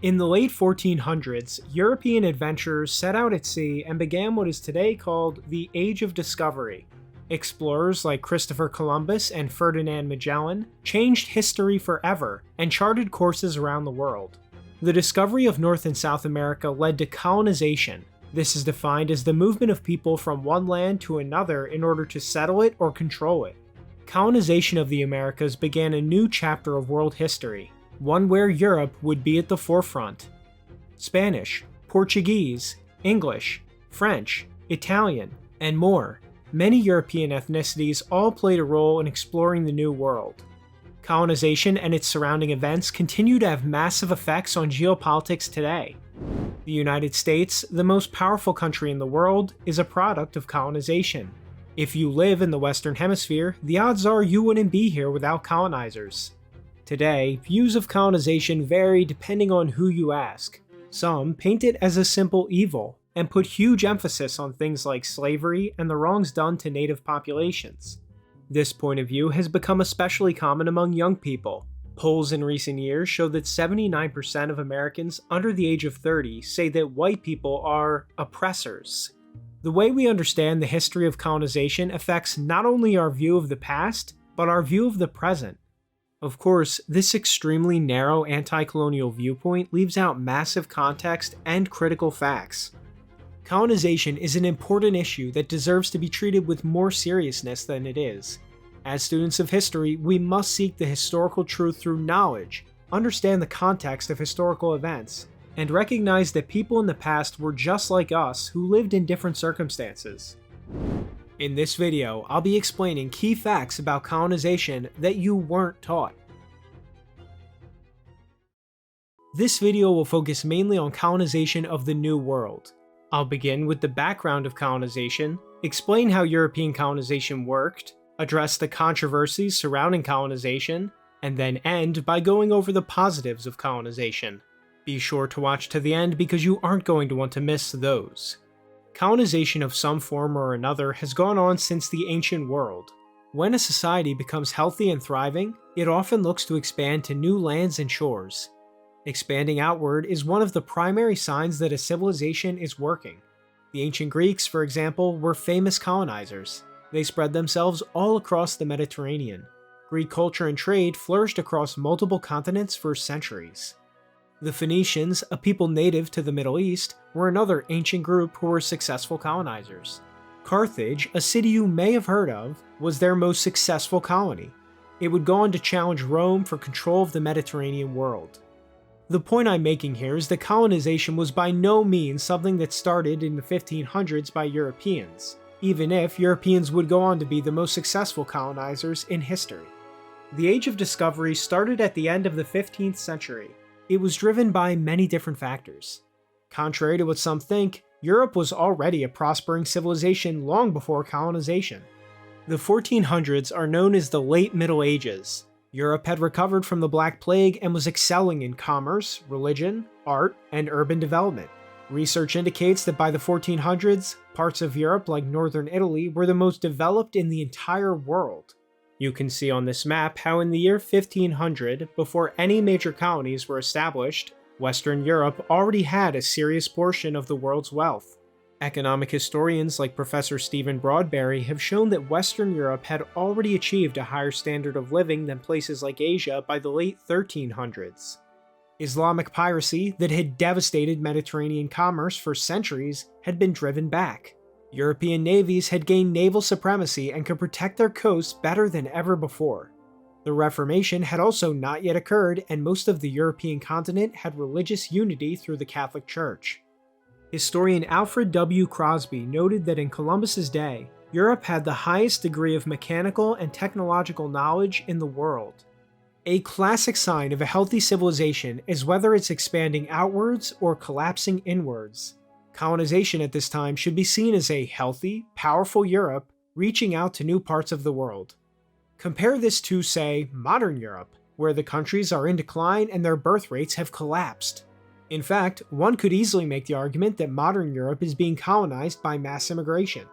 In the late 1400s, European adventurers set out at sea and began what is today called the Age of Discovery. Explorers like Christopher Columbus and Ferdinand Magellan changed history forever and charted courses around the world. The discovery of North and South America led to colonization. This is defined as the movement of people from one land to another in order to settle it or control it. Colonization of the Americas began a new chapter of world history, one where Europe would be at the forefront. Spanish, Portuguese, English, French, Italian, and more. Many European ethnicities all played a role in exploring the New World. Colonization and its surrounding events continue to have massive effects on geopolitics today. The United States, the most powerful country in the world, is a product of colonization. If you live in the Western Hemisphere, the odds are you wouldn't be here without colonizers. Today, views of colonization vary depending on who you ask. Some paint it as a simple evil, and put huge emphasis on things like slavery and the wrongs done to native populations. This point of view has become especially common among young people. Polls in recent years show that 79% of Americans under the age of 30 say that white people are oppressors. The way we understand the history of colonization affects not only our view of the past, but our view of the present. Of course, this extremely narrow anti-colonial viewpoint leaves out massive context and critical facts. Colonization is an important issue that deserves to be treated with more seriousness than it is. As students of history, we must seek the historical truth through knowledge, understand the context of historical events, and recognize that people in the past were just like us who lived in different circumstances. In this video, I'll be explaining key facts about colonization that you weren't taught. This video will focus mainly on colonization of the New World. I'll begin with the background of colonization, explain how European colonization worked, address the controversies surrounding colonization, and then end by going over the positives of colonization. Be sure to watch to the end because you aren't going to want to miss those. Colonization of some form or another has gone on since the ancient world. When a society becomes healthy and thriving, it often looks to expand to new lands and shores. Expanding outward is one of the primary signs that a civilization is working. The ancient Greeks, for example, were famous colonizers. They spread themselves all across the Mediterranean. Greek culture and trade flourished across multiple continents for centuries. The Phoenicians, a people native to the Middle East, were another ancient group who were successful colonizers. Carthage, a city you may have heard of, was their most successful colony. It would go on to challenge Rome for control of the Mediterranean world. The point I'm making here is that colonization was by no means something that started in the 1500s by Europeans, even if Europeans would go on to be the most successful colonizers in history. The Age of Discovery started at the end of the 15th century. It was driven by many different factors. Contrary to what some think, Europe was already a prospering civilization long before colonization. The 1400s are known as the Late Middle Ages. Europe had recovered from the Black Plague and was excelling in commerce, religion, art, and urban development. Research indicates that by the 1400s, parts of Europe like northern Italy were the most developed in the entire world. You can see on this map how in the year 1500, before any major colonies were established, Western Europe already had a serious portion of the world's wealth. Economic historians like Professor Stephen Broadberry have shown that Western Europe had already achieved a higher standard of living than places like Asia by the late 1300s. Islamic piracy that had devastated Mediterranean commerce for centuries had been driven back. European navies had gained naval supremacy and could protect their coasts better than ever before. The Reformation had also not yet occurred, and most of the European continent had religious unity through the Catholic Church. Historian Alfred W. Crosby noted that in Columbus's day, Europe had the highest degree of mechanical and technological knowledge in the world. A classic sign of a healthy civilization is whether it's expanding outwards or collapsing inwards. Colonization at this time should be seen as a healthy, powerful Europe reaching out to new parts of the world. Compare this to, say, modern Europe, where the countries are in decline and their birth rates have collapsed. In fact, one could easily make the argument that modern Europe is being colonized by mass immigration.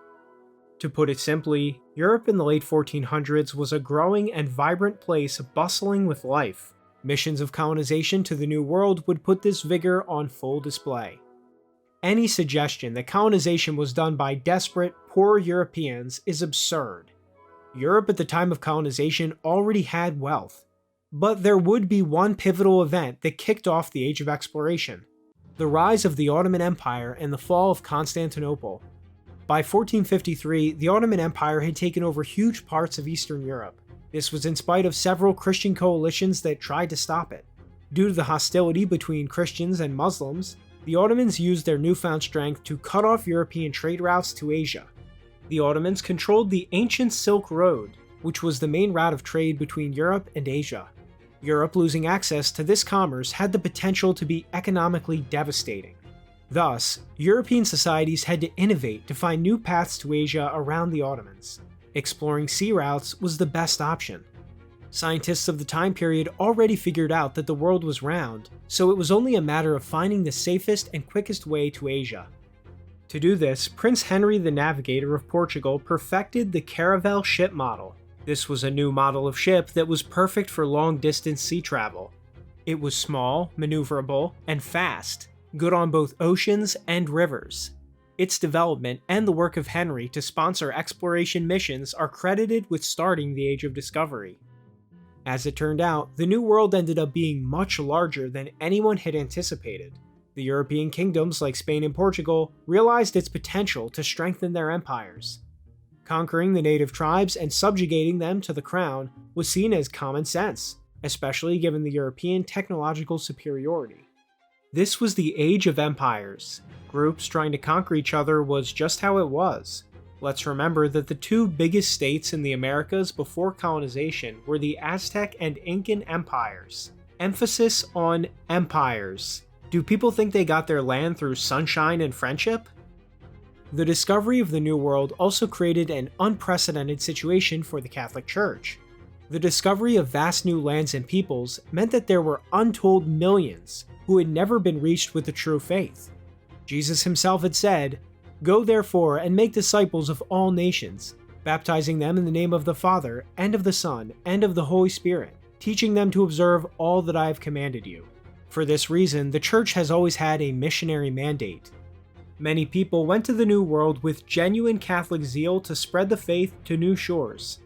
To put it simply, Europe in the late 1400s was a growing and vibrant place bustling with life. Missions of colonization to the New World would put this vigor on full display. Any suggestion that colonization was done by desperate, poor Europeans is absurd. Europe at the time of colonization already had wealth. But there would be one pivotal event that kicked off the Age of Exploration: the rise of the Ottoman Empire and the fall of Constantinople. By 1453, the Ottoman Empire had taken over huge parts of Eastern Europe. This was in spite of several Christian coalitions that tried to stop it. Due to the hostility between Christians and Muslims, the Ottomans used their newfound strength to cut off European trade routes to Asia. The Ottomans controlled the ancient Silk Road, which was the main route of trade between Europe and Asia. Europe losing access to this commerce had the potential to be economically devastating. Thus, European societies had to innovate to find new paths to Asia around the Ottomans. Exploring sea routes was the best option. Scientists of the time period already figured out that the world was round, so it was only a matter of finding the safest and quickest way to Asia. To do this, Prince Henry the Navigator of Portugal perfected the caravel ship model. This was a new model of ship that was perfect for long-distance sea travel. It was small, maneuverable, and fast, good on both oceans and rivers. Its development and the work of Henry to sponsor exploration missions are credited with starting the Age of Discovery. As it turned out, the New World ended up being much larger than anyone had anticipated. The European kingdoms like Spain and Portugal realized its potential to strengthen their empires. Conquering the native tribes and subjugating them to the crown was seen as common sense, especially given the European technological superiority. This was the Age of Empires. Groups trying to conquer each other was just how it was. Let's remember that the two biggest states in the Americas before colonization were the Aztec and Incan empires. Emphasis on empires. Do people think they got their land through sunshine and friendship? The discovery of the New World also created an unprecedented situation for the Catholic Church. The discovery of vast new lands and peoples meant that there were untold millions who had never been reached with the true faith. Jesus himself had said, "Go therefore and make disciples of all nations, baptizing them in the name of the Father, and of the Son, and of the Holy Spirit, teaching them to observe all that I have commanded you." For this reason, the Church has always had a missionary mandate. Many people went to the New World with genuine Catholic zeal to spread the faith to new shores.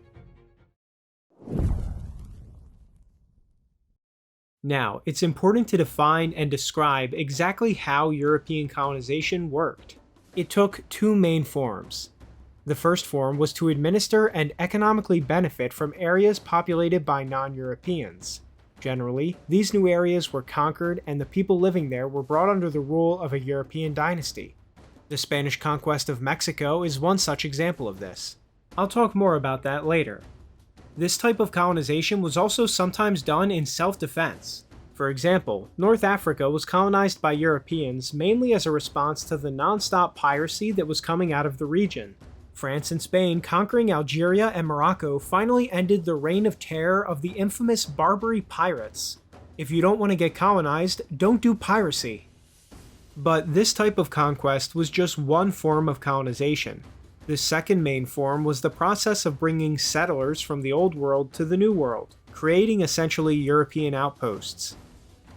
Now, it's important to define and describe exactly how European colonization worked. It took two main forms. The first form was to administer and economically benefit from areas populated by non-Europeans. Generally, these new areas were conquered and the people living there were brought under the rule of a European dynasty. The Spanish conquest of Mexico is one such example of this. I'll talk more about that later. This type of colonization was also sometimes done in self-defense. For example, North Africa was colonized by Europeans mainly as a response to the non-stop piracy that was coming out of the region. France and Spain conquering Algeria and Morocco finally ended the reign of terror of the infamous Barbary pirates. If you don't want to get colonized, don't do piracy. But this type of conquest was just one form of colonization. The second main form was the process of bringing settlers from the Old World to the New World, creating essentially European outposts.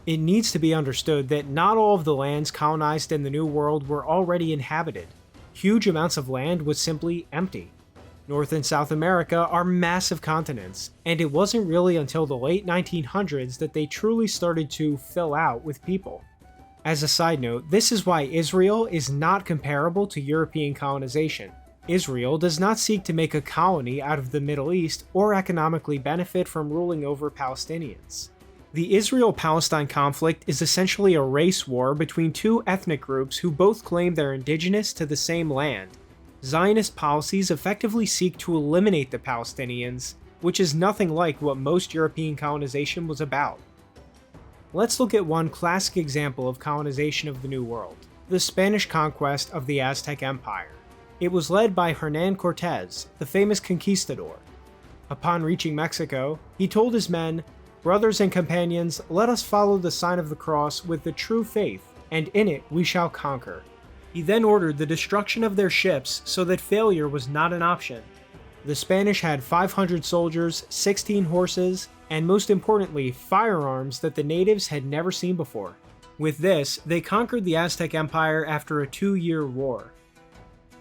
It needs to be understood that not all of the lands colonized in the New World were already inhabited. Huge amounts of land was simply empty. North and South America are massive continents, and it wasn't really until the late 1900s that they truly started to fill out with people. As a side note, this is why Israel is not comparable to European colonization. Israel does not seek to make a colony out of the Middle East or economically benefit from ruling over Palestinians. The Israel-Palestine conflict is essentially a race war between two ethnic groups who both claim they're indigenous to the same land. Zionist policies effectively seek to eliminate the Palestinians, which is nothing like what most European colonization was about. Let's look at one classic example of colonization of the New World, the Spanish conquest of the Aztec Empire. It was led by Hernán Cortés, the famous conquistador. Upon reaching Mexico, he told his men, "Brothers and companions, let us follow the sign of the cross with the true faith, and in it we shall conquer." He then ordered the destruction of their ships so that failure was not an option. The Spanish had 500 soldiers, 16 horses, and most importantly, firearms that the natives had never seen before. With this, they conquered the Aztec Empire after a 2-year war.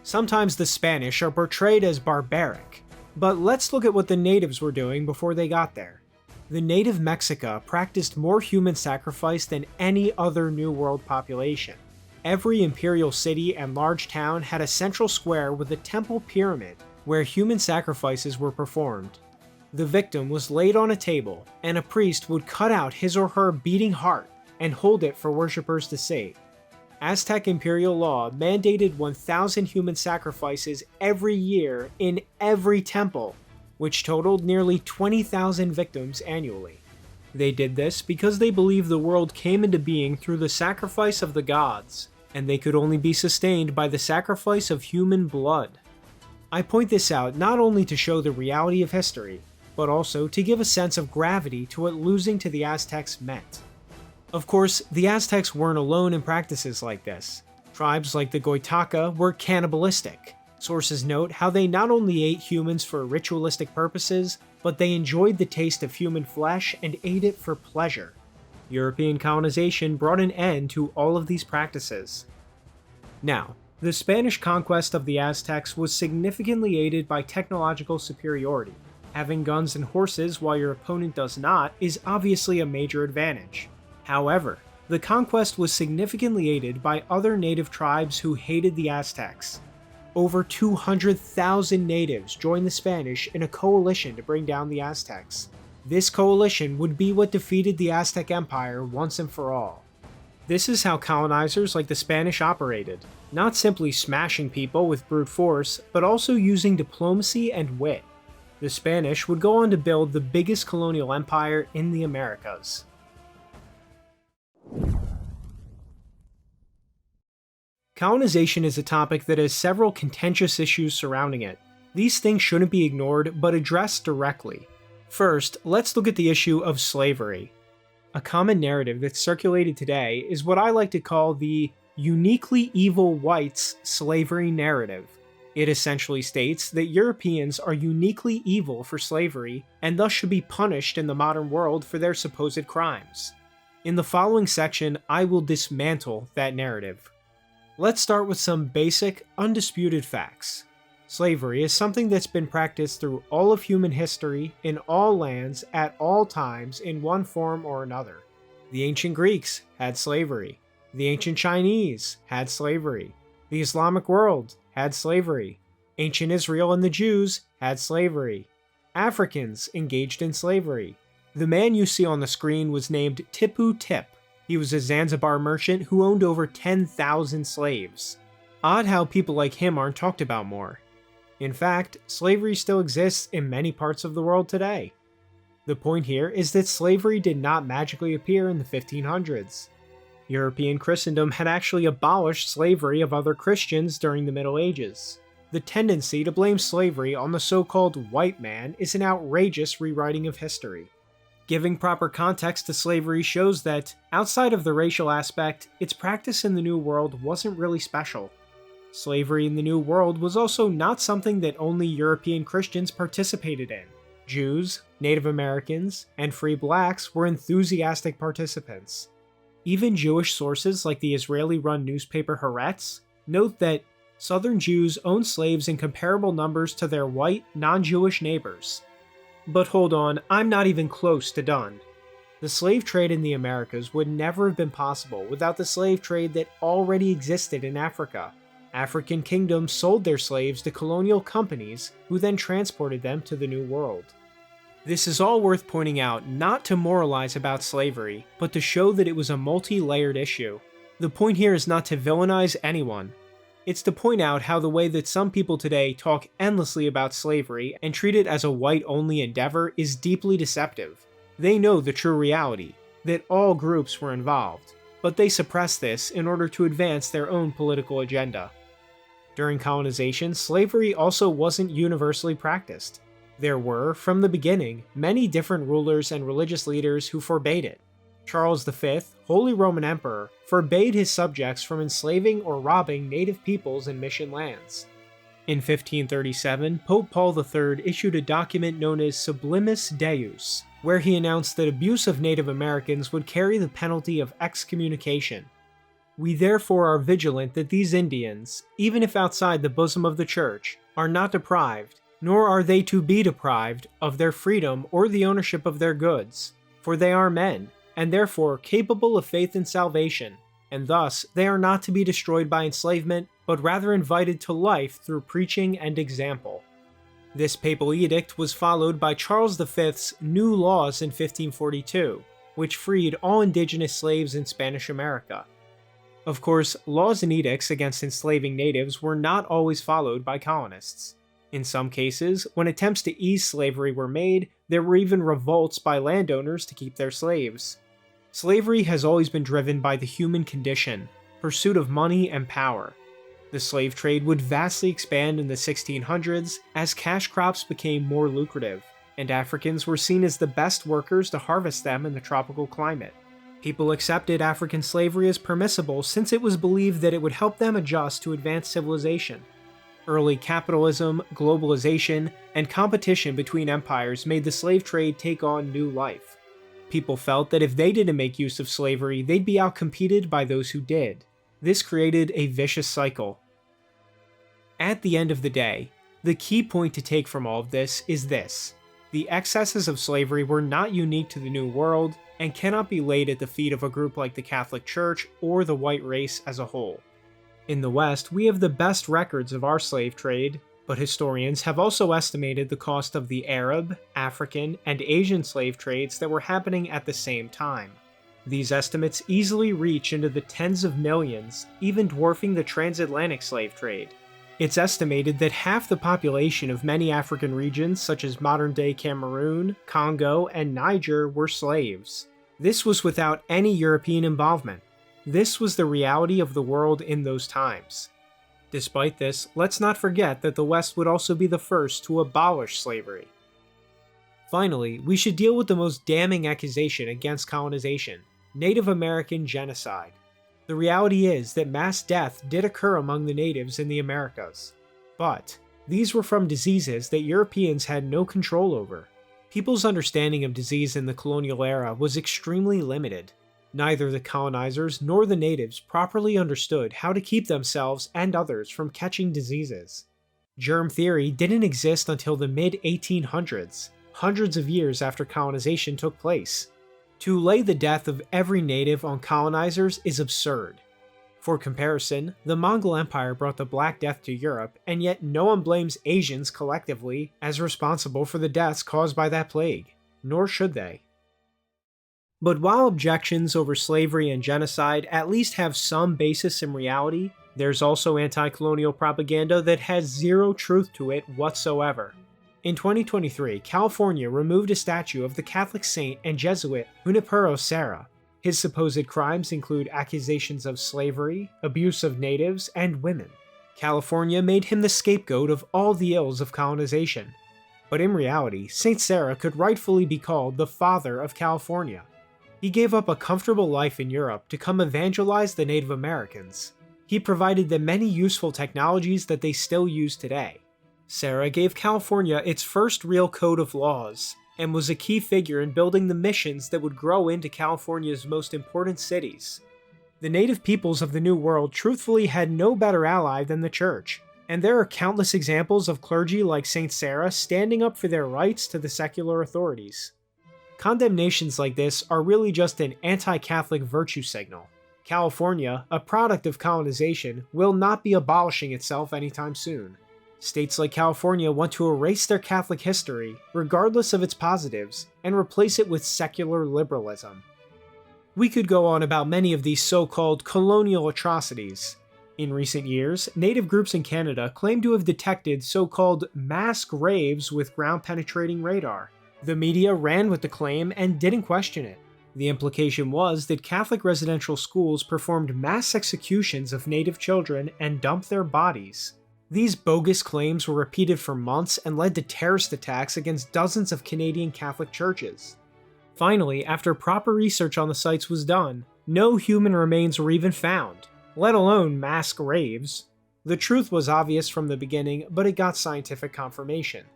Sometimes the Spanish are portrayed as barbaric, but let's look at what the natives were doing before they got there. The native Mexica practiced more human sacrifice than any other New World population. Every imperial city and large town had a central square with a temple pyramid where human sacrifices were performed. The victim was laid on a table, and a priest would cut out his or her beating heart and hold it for worshippers to see. Aztec imperial law mandated 1,000 human sacrifices every year in every temple, which totaled nearly 20,000 victims annually. They did this because they believed the world came into being through the sacrifice of the gods, and they could only be sustained by the sacrifice of human blood. I point this out not only to show the reality of history, but also to give a sense of gravity to what losing to the Aztecs meant. Of course, the Aztecs weren't alone in practices like this. Tribes like the Goitaca were cannibalistic. Sources note how they not only ate humans for ritualistic purposes, but they enjoyed the taste of human flesh and ate it for pleasure. European colonization brought an end to all of these practices. Now, the Spanish conquest of the Aztecs was significantly aided by technological superiority. Having guns and horses while your opponent does not is obviously a major advantage. However, the conquest was significantly aided by other native tribes who hated the Aztecs. Over 200,000 natives joined the Spanish in a coalition to bring down the Aztecs. This coalition would be what defeated the Aztec Empire once and for all. This is how colonizers like the Spanish operated, not simply smashing people with brute force, but also using diplomacy and wit. The Spanish would go on to build the biggest colonial empire in the Americas. Colonization is a topic that has several contentious issues surrounding it. These things shouldn't be ignored, but addressed directly. First, let's look at the issue of slavery. A common narrative that's circulated today is what I like to call the uniquely evil whites slavery narrative. It essentially states that Europeans are uniquely evil for slavery and thus should be punished in the modern world for their supposed crimes. In the following section, I will dismantle that narrative. Let's start with some basic, undisputed facts. Slavery is something that's been practiced through all of human history, in all lands, at all times, in one form or another. The ancient Greeks had slavery. The ancient Chinese had slavery. The Islamic world had slavery. Ancient Israel and the Jews had slavery. Africans engaged in slavery. The man you see on the screen was named Tipu Tip. He was a Zanzibar merchant who owned over 10,000 slaves. Odd how people like him aren't talked about more. In fact, slavery still exists in many parts of the world today. The point here is that slavery did not magically appear in the 1500s. European Christendom had actually abolished slavery of other Christians during the Middle Ages. The tendency to blame slavery on the so-called white man is an outrageous rewriting of history. Giving proper context to slavery shows that, outside of the racial aspect, its practice in the New World wasn't really special. Slavery in the New World was also not something that only European Christians participated in. Jews, Native Americans, and free blacks were enthusiastic participants. Even Jewish sources like the Israeli-run newspaper Haaretz note that Southern Jews owned slaves in comparable numbers to their white, non-Jewish neighbors. But hold on, I'm not even close to done. The slave trade in the Americas would never have been possible without the slave trade that already existed in Africa. African kingdoms sold their slaves to colonial companies who then transported them to the New World. This is all worth pointing out not to moralize about slavery, but to show that it was a multi-layered issue. The point here is not to villainize anyone. It's to point out how the way that some people today talk endlessly about slavery and treat it as a white-only endeavor is deeply deceptive. They know the true reality, that all groups were involved, but they suppress this in order to advance their own political agenda. During colonization, slavery also wasn't universally practiced. There were, from the beginning, many different rulers and religious leaders who forbade it. Charles V, Holy Roman Emperor, forbade his subjects from enslaving or robbing native peoples in mission lands. In 1537, Pope Paul III issued a document known as Sublimis Deus, where he announced that abuse of Native Americans would carry the penalty of excommunication. We therefore are vigilant that these Indians, even if outside the bosom of the Church, are not deprived, nor are they to be deprived, of their freedom or the ownership of their goods, for they are men, and therefore capable of faith and salvation, and thus they are not to be destroyed by enslavement, but rather invited to life through preaching and example. This papal edict was followed by Charles V's new laws in 1542, which freed all indigenous slaves in Spanish America. Of course, laws and edicts against enslaving natives were not always followed by colonists. In some cases, when attempts to ease slavery were made, there were even revolts by landowners to keep their slaves. Slavery has always been driven by the human condition, pursuit of money and power. The slave trade would vastly expand in the 1600s as cash crops became more lucrative, and Africans were seen as the best workers to harvest them in the tropical climate. People accepted African slavery as permissible since it was believed that it would help them adjust to advanced civilization. Early capitalism, globalization, and competition between empires made the slave trade take on new life. People felt that if they didn't make use of slavery, they'd be outcompeted by those who did. This created a vicious cycle. At the end of the day, the key point to take from all of this is this: the excesses of slavery were not unique to the New World and cannot be laid at the feet of a group like the Catholic Church or the white race as a whole. In the West, we have the best records of our slave trade, but historians have also estimated the cost of the Arab, African, and Asian slave trades that were happening at the same time. These estimates easily reach into the tens of millions, even dwarfing the transatlantic slave trade. It's estimated that half the population of many African regions such as modern-day Cameroon, Congo, and Niger were slaves. This was without any European involvement. This was the reality of the world in those times. Despite this, let's not forget that the West would also be the first to abolish slavery. Finally, we should deal with the most damning accusation against colonization: Native American genocide. The reality is that mass death did occur among the natives in the Americas, but these were from diseases that Europeans had no control over. People's understanding of disease in the colonial era was extremely limited. Neither the colonizers nor the natives properly understood how to keep themselves and others from catching diseases. Germ theory didn't exist until the mid-1800s, hundreds of years after colonization took place. To lay the death of every native on colonizers is absurd. For comparison, the Mongol Empire brought the Black Death to Europe, and yet no one blames Asians collectively as responsible for the deaths caused by that plague, nor should they. But while objections over slavery and genocide at least have some basis in reality, there's also anti-colonial propaganda that has zero truth to it whatsoever. In 2023, California removed a statue of the Catholic saint and Jesuit Junipero Serra. His supposed crimes include accusations of slavery, abuse of natives, and women. California made him the scapegoat of all the ills of colonization. But in reality, Saint Serra could rightfully be called the father of California. He gave up a comfortable life in Europe to come evangelize the Native Americans. He provided them many useful technologies that they still use today. Serra gave California its first real code of laws, and was a key figure in building the missions that would grow into California's most important cities. The native peoples of the New World truthfully had no better ally than the Church, and there are countless examples of clergy like Saint Serra standing up for their rights to the secular authorities. Condemnations like this are really just an anti-Catholic virtue signal. California, a product of colonization, will not be abolishing itself anytime soon. States like California want to erase their Catholic history, regardless of its positives, and replace it with secular liberalism. We could go on about many of these so-called colonial atrocities. In recent years, Native groups in Canada claim to have detected so-called mass graves with ground-penetrating radar. The media ran with the claim and didn't question it. The implication was that Catholic residential schools performed mass executions of Native children and dumped their bodies. These bogus claims were repeated for months and led to terrorist attacks against dozens of Canadian Catholic churches. Finally, after proper research on the sites was done, no human remains were even found, let alone mass graves. The truth was obvious from the beginning, but it got scientific confirmation.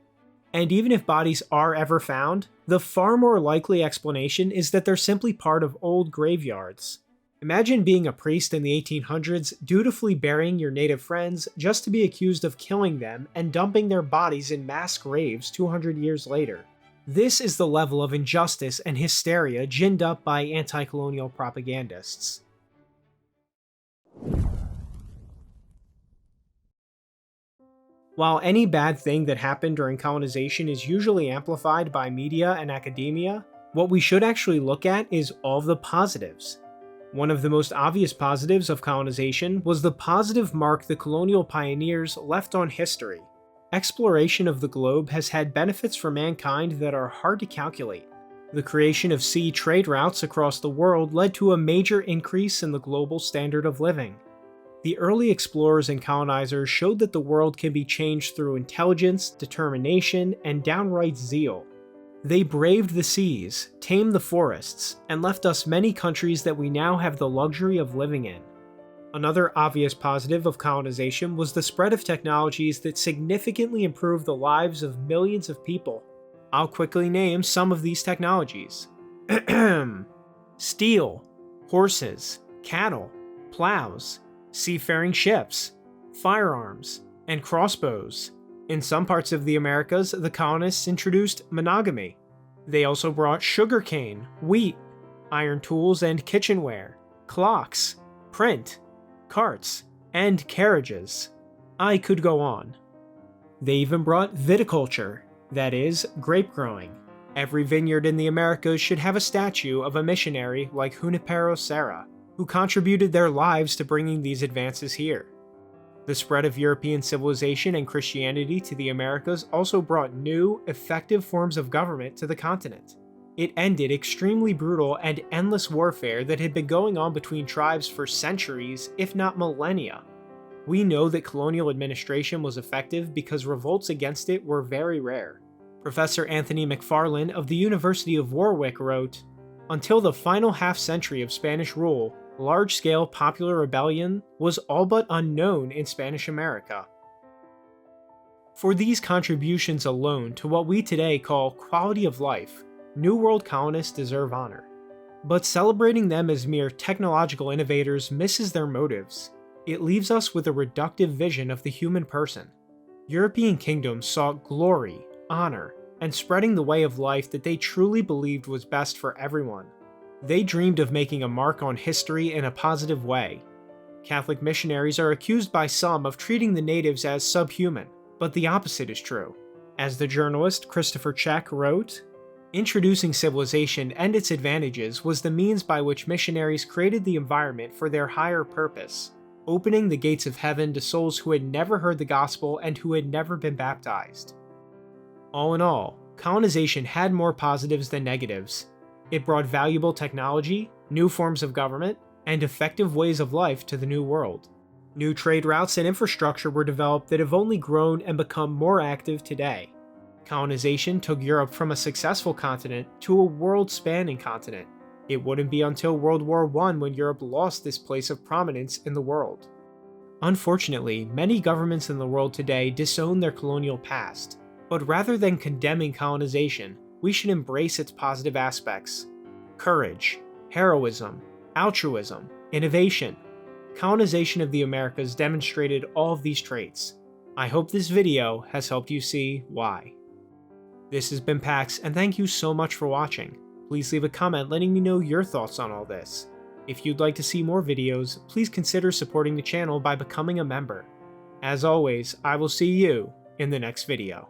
And even if bodies are ever found, the far more likely explanation is that they're simply part of old graveyards. Imagine being a priest in the 1800s, dutifully burying your native friends just to be accused of killing them and dumping their bodies in mass graves 200 years later. This is the level of injustice and hysteria ginned up by anti-colonial propagandists. While any bad thing that happened during colonization is usually amplified by media and academia, what we should actually look at is all the positives. One of the most obvious positives of colonization was the positive mark the colonial pioneers left on history. Exploration of the globe has had benefits for mankind that are hard to calculate. The creation of sea trade routes across the world led to a major increase in the global standard of living. The early explorers and colonizers showed that the world can be changed through intelligence, determination, and downright zeal. They braved the seas, tamed the forests, and left us many countries that we now have the luxury of living in. Another obvious positive of colonization was the spread of technologies that significantly improved the lives of millions of people. I'll quickly name some of these technologies. Steel, horses, cattle, plows, seafaring ships, firearms, and crossbows. In some parts of the Americas, the colonists introduced monogamy. They also brought sugarcane, wheat, iron tools and kitchenware, clocks, print, carts, and carriages. I could go on. They even brought viticulture, that is, grape growing. Every vineyard in the Americas should have a statue of a missionary like Junipero Serra, who contributed their lives to bringing these advances here. The spread of European civilization and Christianity to the Americas also brought new, effective forms of government to the continent. It ended extremely brutal and endless warfare that had been going on between tribes for centuries, if not millennia. We know that colonial administration was effective because revolts against it were very rare. Professor Anthony McFarlane of the University of Warwick wrote, "Until the final half-century of Spanish rule, large-scale popular rebellion was all but unknown in Spanish America." For these contributions alone to what we today call quality of life, New World colonists deserve honor. But celebrating them as mere technological innovators misses their motives. It leaves us with a reductive vision of the human person. European kingdoms sought glory, honor, and spreading the way of life that they truly believed was best for everyone. They dreamed of making a mark on history in a positive way. Catholic missionaries are accused by some of treating the natives as subhuman, but the opposite is true. As the journalist Christopher Check wrote, "Introducing civilization and its advantages was the means by which missionaries created the environment for their higher purpose, opening the gates of heaven to souls who had never heard the gospel and who had never been baptized." All in all, colonization had more positives than negatives. It brought valuable technology, new forms of government, and effective ways of life to the New World. New trade routes and infrastructure were developed that have only grown and become more active today. Colonization took Europe from a successful continent to a world-spanning continent. It wouldn't be until World War I when Europe lost this place of prominence in the world. Unfortunately, many governments in the world today disown their colonial past, but rather than condemning colonization, we should embrace its positive aspects. Courage, heroism, altruism, innovation. Colonization of the Americas demonstrated all of these traits. I hope this video has helped you see why. This has been Pax, and thank you so much for watching. Please leave a comment letting me know your thoughts on all this. If you'd like to see more videos, please consider supporting the channel by becoming a member. As always, I will see you in the next video.